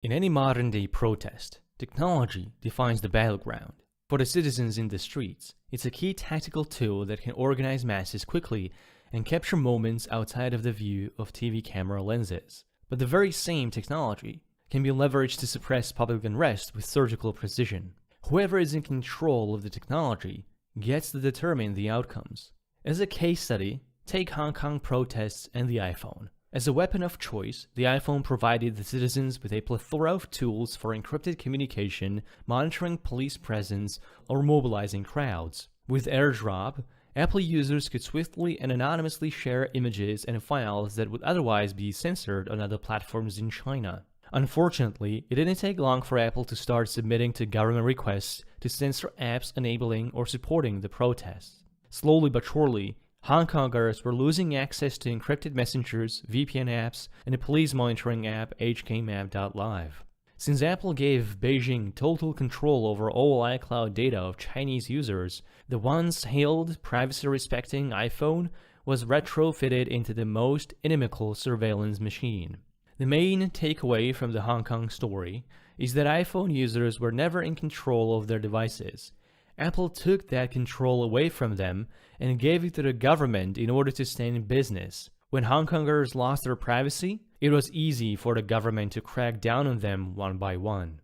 In any modern-day protest, technology defines the battleground. For the citizens in the streets, it's a key tactical tool that can organize masses quickly and capture moments outside of the view of TV camera lenses. But the very same technology can be leveraged to suppress public unrest with surgical precision. Whoever is in control of the technology gets to determine the outcomes. As a case study, take Hong Kong protests and the iPhone. As a weapon of choice, the iPhone provided the citizens with a plethora of tools for encrypted communication, monitoring police presence, or mobilizing crowds. With AirDrop, Apple users could swiftly and anonymously share images and files that would otherwise be censored on other platforms in China. Unfortunately, it didn't take long for Apple to start submitting to government requests to censor apps enabling or supporting the protests. Slowly but surely, Hong Kongers were losing access to encrypted messengers, VPN apps, and the police monitoring app HKmap.live. Since Apple gave Beijing total control over all iCloud data of Chinese users, the once hailed privacy-respecting iPhone was retrofitted into the most inimical surveillance machine. The main takeaway from the Hong Kong story is that iPhone users were never in control of their devices. Apple took that control away from them and gave it to the government in order to stay in business. When Hong Kongers lost their privacy, it was easy for the government to crack down on them one by one.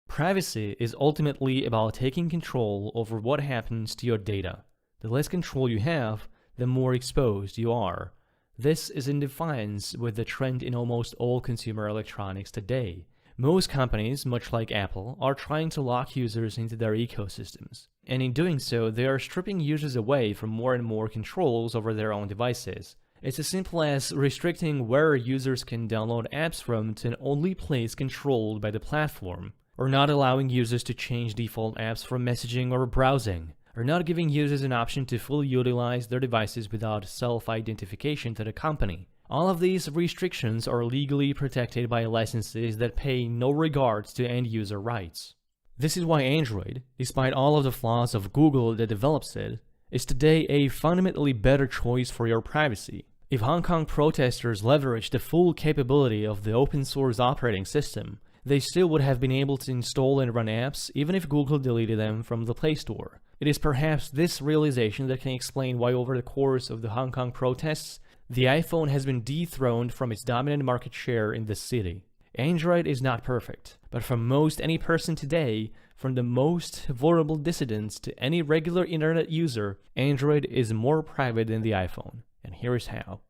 Privacy is ultimately about taking control over what happens to your data. The less control you have, the more exposed you are. This is in defiance with the trend in almost all consumer electronics today. Most companies, much like Apple, are trying to lock users into their ecosystems. And in doing so, they are stripping users away from more and more controls over their own devices. It's as simple as restricting where users can download apps from to an only place controlled by the platform, or not allowing users to change default apps from messaging or browsing, or not giving users an option to fully utilize their devices without self-identification to the company. All of these restrictions are legally protected by licenses that pay no regards to end-user rights. This is why Android, despite all of the flaws of Google that develops it, is today a fundamentally better choice for your privacy. If Hong Kong protesters leveraged the full capability of the open-source operating system, they still would have been able to install and run apps even if Google deleted them from the Play Store. It is perhaps this realization that can explain why over the course of the Hong Kong protests, the iPhone has been dethroned from its dominant market share in the city. Android is not perfect, but for most any person today, from the most vulnerable dissidents to any regular internet user, Android is more private than the iPhone, and here is how.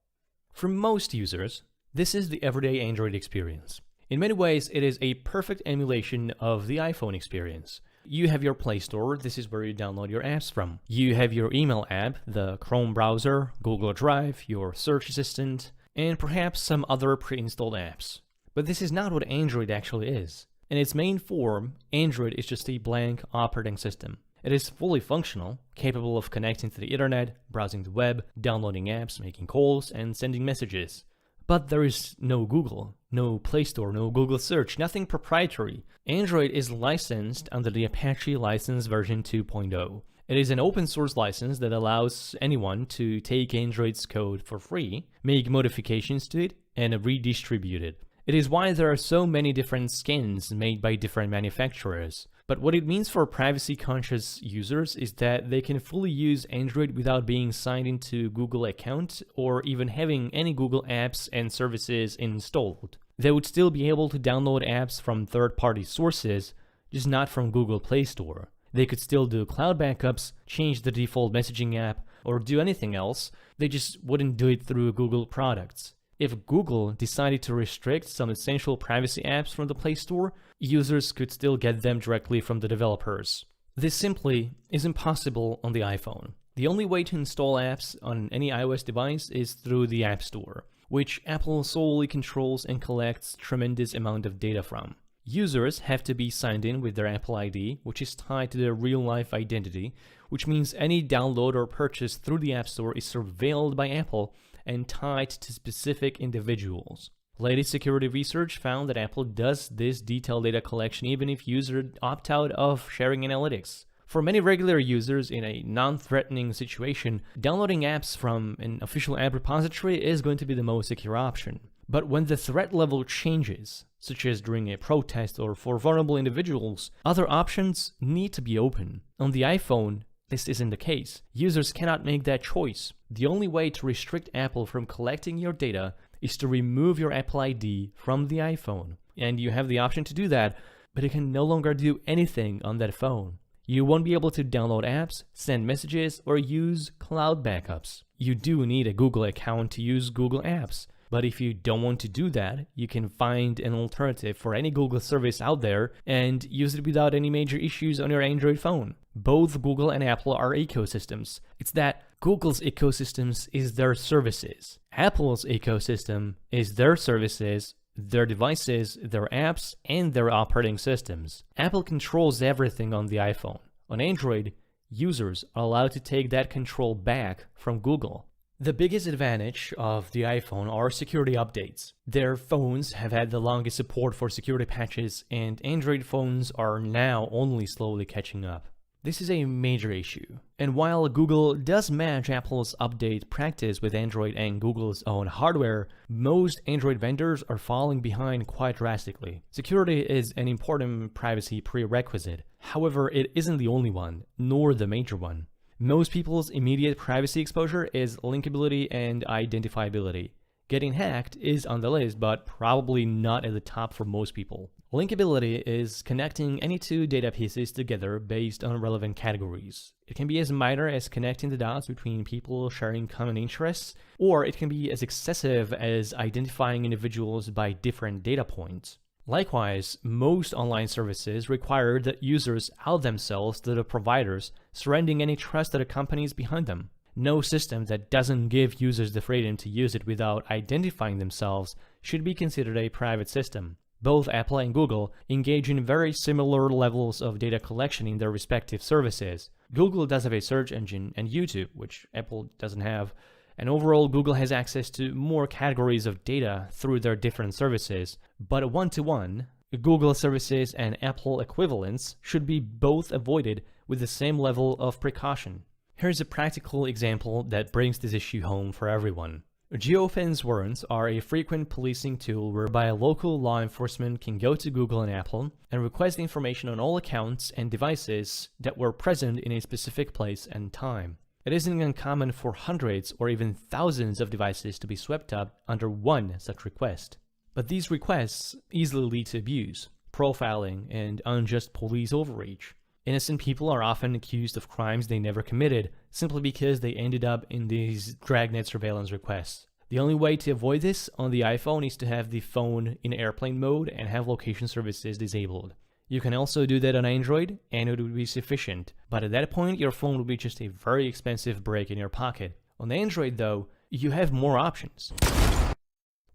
For most users, this is the everyday Android experience. In many ways, it is a perfect emulation of the iPhone experience. You have your Play Store, this is where you download your apps from. You have your email app, the Chrome browser, Google Drive, your search assistant, and perhaps some other pre-installed apps. But this is not what Android actually is. In its main form, Android is just a blank operating system. It is fully functional, capable of connecting to the internet, browsing the web, downloading apps, making calls, and sending messages. But there is no Google, no Play Store, no Google Search, nothing proprietary. Android is licensed under the Apache License version 2.0. It is an open source license that allows anyone to take Android's code for free, make modifications to it, and redistribute it. It is why there are so many different skins made by different manufacturers. But what it means for privacy-conscious users is that they can fully use Android without being signed into Google account or even having any Google apps and services installed. They would still be able to download apps from third-party sources, just not from Google Play Store. They could still do cloud backups, change the default messaging app, or do anything else. They just wouldn't do it through Google products. If Google decided to restrict some essential privacy apps from the Play Store, users could still get them directly from the developers. This simply is impossible on the iPhone. The only way to install apps on any iOS device is through the App Store, which Apple solely controls and collects a tremendous amount of data from. Users have to be signed in with their Apple ID, which is tied to their real-life identity, which means any download or purchase through the App Store is surveilled by Apple and tied to specific individuals. Latest security research found that Apple does this detailed data collection even if users opt out of sharing analytics. For many regular users in a non-threatening situation, downloading apps from an official app repository is going to be the most secure option. But when the threat level changes, such as during a protest or for vulnerable individuals, other options need to be open. On the iPhone, this isn't the case. Users cannot make that choice. The only way to restrict Apple from collecting your data is to remove your Apple ID from the iPhone. And you have the option to do that, but you can no longer do anything on that phone. You won't be able to download apps, send messages, or use cloud backups. You do need a Google account to use Google Apps. But if you don't want to do that, you can find an alternative for any Google service out there and use it without any major issues on your Android phone. Both Google and Apple are ecosystems. It's that Google's ecosystems is their services. Apple's ecosystem is their services, their devices, their apps, and their operating systems. Apple controls everything on the iPhone. On Android, users are allowed to take that control back from Google. The biggest advantage of the iPhone are security updates. Their phones have had the longest support for security patches, and Android phones are now only slowly catching up. This is a major issue. And while Google does match Apple's update practice with Android and Google's own hardware, most Android vendors are falling behind quite drastically. Security is an important privacy prerequisite. However, it isn't the only one, nor the major one. Most people's immediate privacy exposure is linkability and identifiability. Getting hacked is on the list, but probably not at the top for most people. Linkability is connecting any two data pieces together based on relevant categories. It can be as minor as connecting the dots between people sharing common interests, or it can be as excessive as identifying individuals by different data points. Likewise, most online services require that users out themselves to the providers, surrendering any trust to the companies behind them. No system that doesn't give users the freedom to use it without identifying themselves should be considered a private system. Both Apple and Google engage in very similar levels of data collection in their respective services. Google does have a search engine and YouTube, which Apple doesn't have. And overall, Google has access to more categories of data through their different services. But one-to-one, Google services and Apple equivalents should be both avoided with the same level of precaution. Here's a practical example that brings this issue home for everyone. Geofence warrants are a frequent policing tool whereby local law enforcement can go to Google and Apple and request information on all accounts and devices that were present in a specific place and time. It isn't uncommon for hundreds or even thousands of devices to be swept up under one such request. But these requests easily lead to abuse, profiling, and unjust police overreach. Innocent people are often accused of crimes they never committed simply because they ended up in these dragnet surveillance requests. The only way to avoid this on the iPhone is to have the phone in airplane mode and have location services disabled. You can also do that on Android, and it would be sufficient, but at that point your phone would be just a very expensive brick in your pocket. On Android though, you have more options.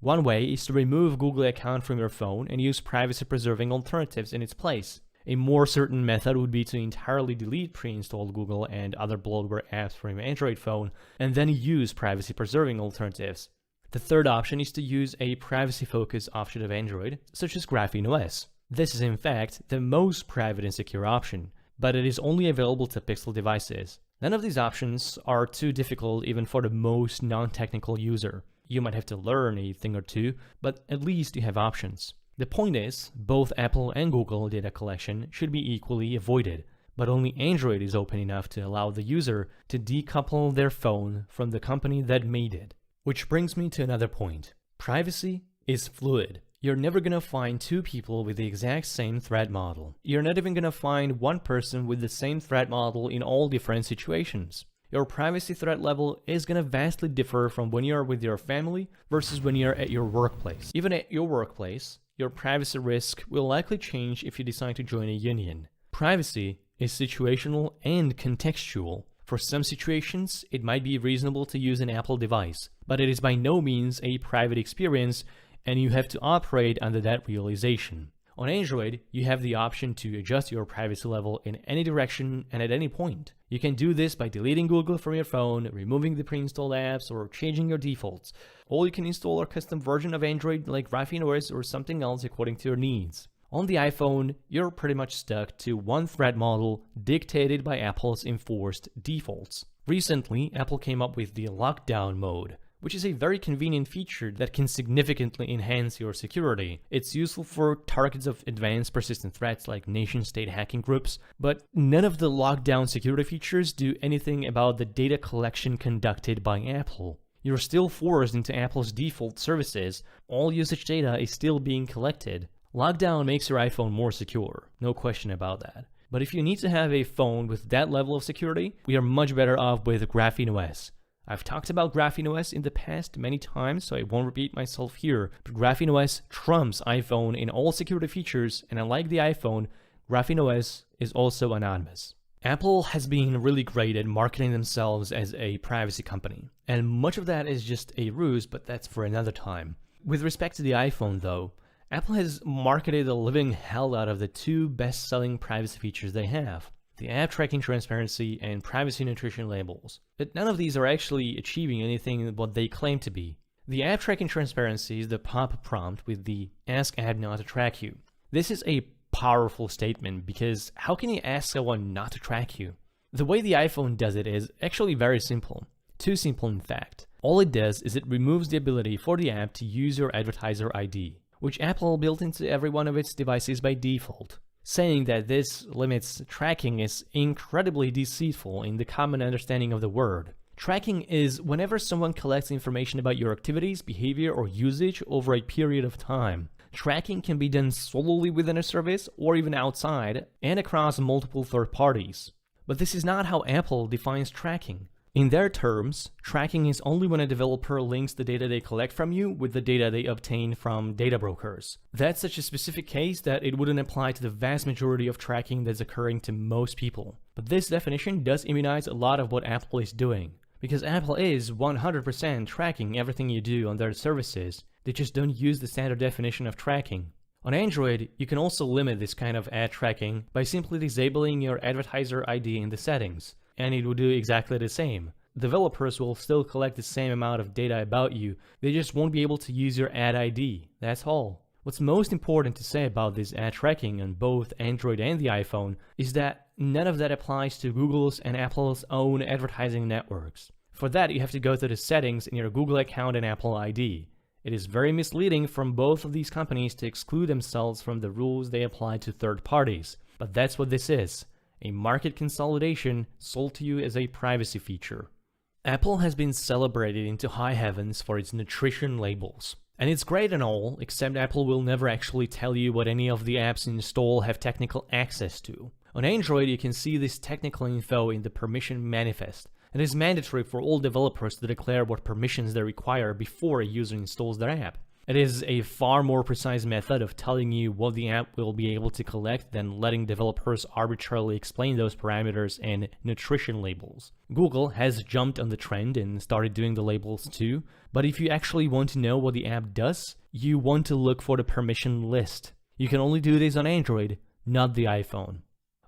One way is to remove Google account from your phone and use privacy-preserving alternatives in its place. A more certain method would be to entirely delete pre-installed Google and other bloatware apps from your Android phone, and then use privacy-preserving alternatives. The third option is to use a privacy-focused offshoot of Android, such as Graphene OS. This is in fact the most private and secure option, but it is only available to Pixel devices. None of these options are too difficult even for the most non-technical user. You might have to learn a thing or two, but at least you have options. The point is, both Apple and Google data collection should be equally avoided, but only Android is open enough to allow the user to decouple their phone from the company that made it. Which brings me to another point. Privacy is fluid. You're never gonna find two people with the exact same threat model. You're not even gonna find one person with the same threat model in all different situations. Your privacy threat level is gonna vastly differ from when you're with your family versus when you're at your workplace. Even at your workplace, your privacy risk will likely change if you decide to join a union. Privacy is situational and contextual. For some situations, it might be reasonable to use an Apple device, but it is by no means a private experience, and you have to operate under that realization. On Android, you have the option to adjust your privacy level in any direction and at any point. You can do this by deleting Google from your phone, removing the pre-installed apps, or changing your defaults. Or you can install a custom version of Android like Graphene OS or something else according to your needs. On the iPhone, you're pretty much stuck to one threat model dictated by Apple's enforced defaults. Recently, Apple came up with the lockdown mode, which is a very convenient feature that can significantly enhance your security. It's useful for targets of advanced persistent threats like nation-state hacking groups, but none of the lockdown security features do anything about the data collection conducted by Apple. You're still forced into Apple's default services, all usage data is still being collected. Lockdown makes your iPhone more secure, no question about that. But if you need to have a phone with that level of security, we are much better off with Graphene OS. I've talked about Graphene OS in the past many times, so I won't repeat myself here, but Graphene OS trumps iPhone in all security features, and unlike the iPhone, Graphene OS is also anonymous. Apple has been really great at marketing themselves as a privacy company, and much of that is just a ruse, but that's for another time. With respect to the iPhone though, Apple has marketed the living hell out of the two best-selling privacy features they have, the app tracking transparency and privacy nutrition labels. But none of these are actually achieving anything what they claim to be. The app tracking transparency is the pop-up prompt with the ask app not to track you. This is a powerful statement because how can you ask someone not to track you? The way the iPhone does it is actually very simple. Too simple in fact. All it does is it removes the ability for the app to use your advertiser ID, which Apple built into every one of its devices by default. Saying that this limits tracking is incredibly deceitful in the common understanding of the word. Tracking is whenever someone collects information about your activities, behavior, or usage over a period of time. Tracking can be done solely within a service or even outside and across multiple third parties. But this is not how Apple defines tracking. In their terms, tracking is only when a developer links the data they collect from you with the data they obtain from data brokers. That's such a specific case that it wouldn't apply to the vast majority of tracking that's occurring to most people. But this definition does immunize a lot of what Apple is doing, because Apple is 100% tracking everything you do on their services. They just don't use the standard definition of tracking. On Android, you can also limit this kind of ad tracking by simply disabling your advertiser ID in the settings, and it will do exactly the same. Developers will still collect the same amount of data about you, they just won't be able to use your ad ID, that's all. What's most important to say about this ad tracking on both Android and the iPhone is that none of that applies to Google's and Apple's own advertising networks. For that, you have to go to the settings in your Google account and Apple ID. It is very misleading from both of these companies to exclude themselves from the rules they apply to third parties, but that's what this is. A market consolidation sold to you as a privacy feature. Apple has been celebrated into high heavens for its nutrition labels. And it's great and all, except Apple will never actually tell you what any of the apps you install have technical access to. On Android, you can see this technical info in the permission manifest. It is mandatory for all developers to declare what permissions they require before a user installs their app. It is a far more precise method of telling you what the app will be able to collect than letting developers arbitrarily explain those parameters and nutrition labels. Google has jumped on the trend and started doing the labels too, but if you actually want to know what the app does, you want to look for the permission list. You can only do this on Android, not the iPhone.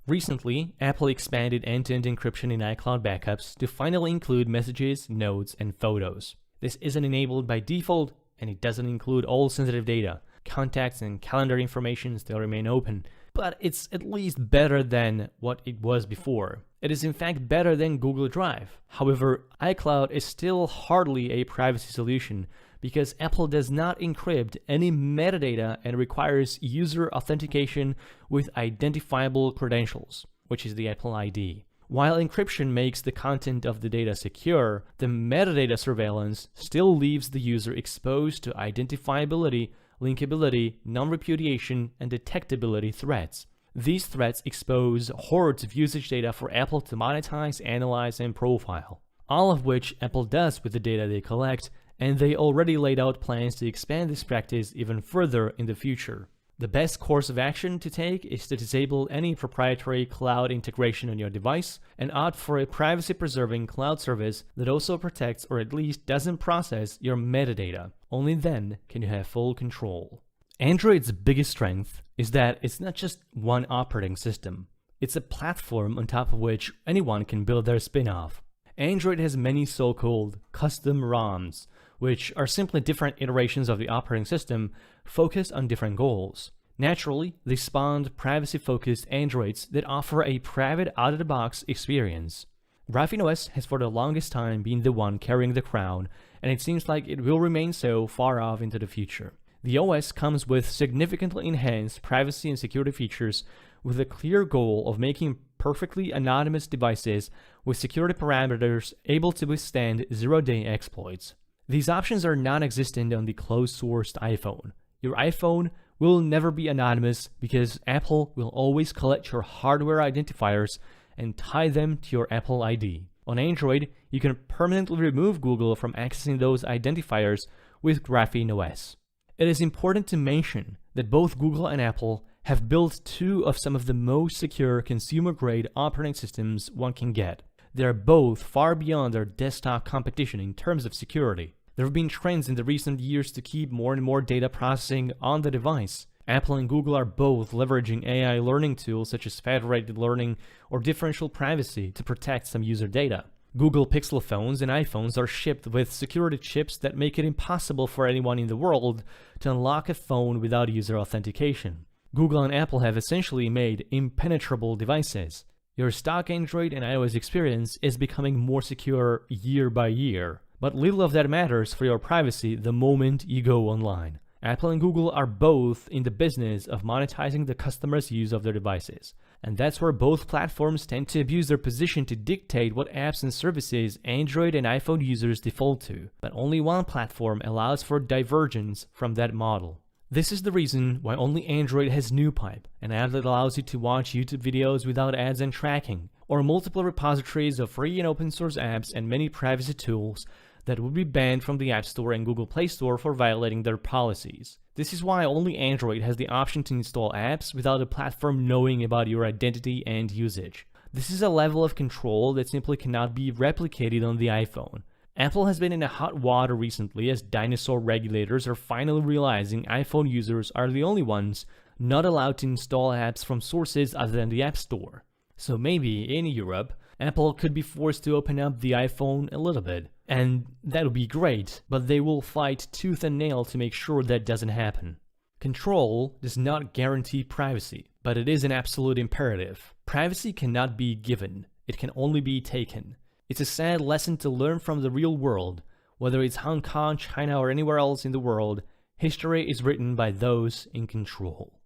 Recently, Apple expanded end-to-end encryption in iCloud backups to finally include messages, notes, and photos. This isn't enabled by default, and it doesn't include all sensitive data. Contacts and calendar information still remain open, but it's at least better than what it was before. It is in fact better than Google Drive. However, iCloud is still hardly a privacy solution because Apple does not encrypt any metadata and requires user authentication with identifiable credentials, which is the Apple ID. While encryption makes the content of the data secure, the metadata surveillance still leaves the user exposed to identifiability, linkability, non-repudiation, and detectability threats. These threats expose hordes of usage data for Apple to monetize, analyze, and profile, all of which Apple does with the data they collect, and they already laid out plans to expand this practice even further in the future. The best course of action to take is to disable any proprietary cloud integration on your device and opt for a privacy-preserving cloud service that also protects or at least doesn't process your metadata. Only then can you have full control. Android's biggest strength is that it's not just one operating system. It's a platform on top of which anyone can build their spin-off. Android has many so-called custom ROMs, which are simply different iterations of the operating system focused on different goals. Naturally, they spawned privacy-focused Androids that offer a private out-of-the-box experience. Graphene OS has for the longest time been the one carrying the crown and it seems like it will remain so far off into the future. The OS comes with significantly enhanced privacy and security features with a clear goal of making perfectly anonymous devices with security parameters able to withstand zero-day exploits. These options are non-existent on the closed-sourced iPhone. Your iPhone will never be anonymous because Apple will always collect your hardware identifiers and tie them to your Apple ID. On Android, you can permanently remove Google from accessing those identifiers with Graphene OS. It is important to mention that both Google and Apple have built two of some of the most secure consumer-grade operating systems one can get. They are both far beyond their desktop competition in terms of security. There have been trends in the recent years to keep more and more data processing on the device. Apple and Google are both leveraging AI learning tools such as federated learning or differential privacy to protect some user data. Google Pixel phones and iPhones are shipped with security chips that make it impossible for anyone in the world to unlock a phone without user authentication. Google and Apple have essentially made impenetrable devices. Your stock Android and iOS experience is becoming more secure year by year, but little of that matters for your privacy the moment you go online. Apple and Google are both in the business of monetizing the customer's use of their devices, and that's where both platforms tend to abuse their position to dictate what apps and services Android and iPhone users default to, but only one platform allows for divergence from that model. This is the reason why only Android has NewPipe, an app that allows you to watch YouTube videos without ads and tracking, or multiple repositories of free and open source apps and many privacy tools that would be banned from the App Store and Google Play Store for violating their policies. This is why only Android has the option to install apps without the platform knowing about your identity and usage. This is a level of control that simply cannot be replicated on the iPhone. Apple has been in a hot water recently as dinosaur regulators are finally realizing iPhone users are the only ones not allowed to install apps from sources other than the App Store. So maybe, in Europe, Apple could be forced to open up the iPhone a little bit. And that would be great, but they will fight tooth and nail to make sure that doesn't happen. Control does not guarantee privacy, but it is an absolute imperative. Privacy cannot be given, it can only be taken. It's a sad lesson to learn from the real world. Whether it's Hong Kong, China, or anywhere else in the world, history is written by those in control.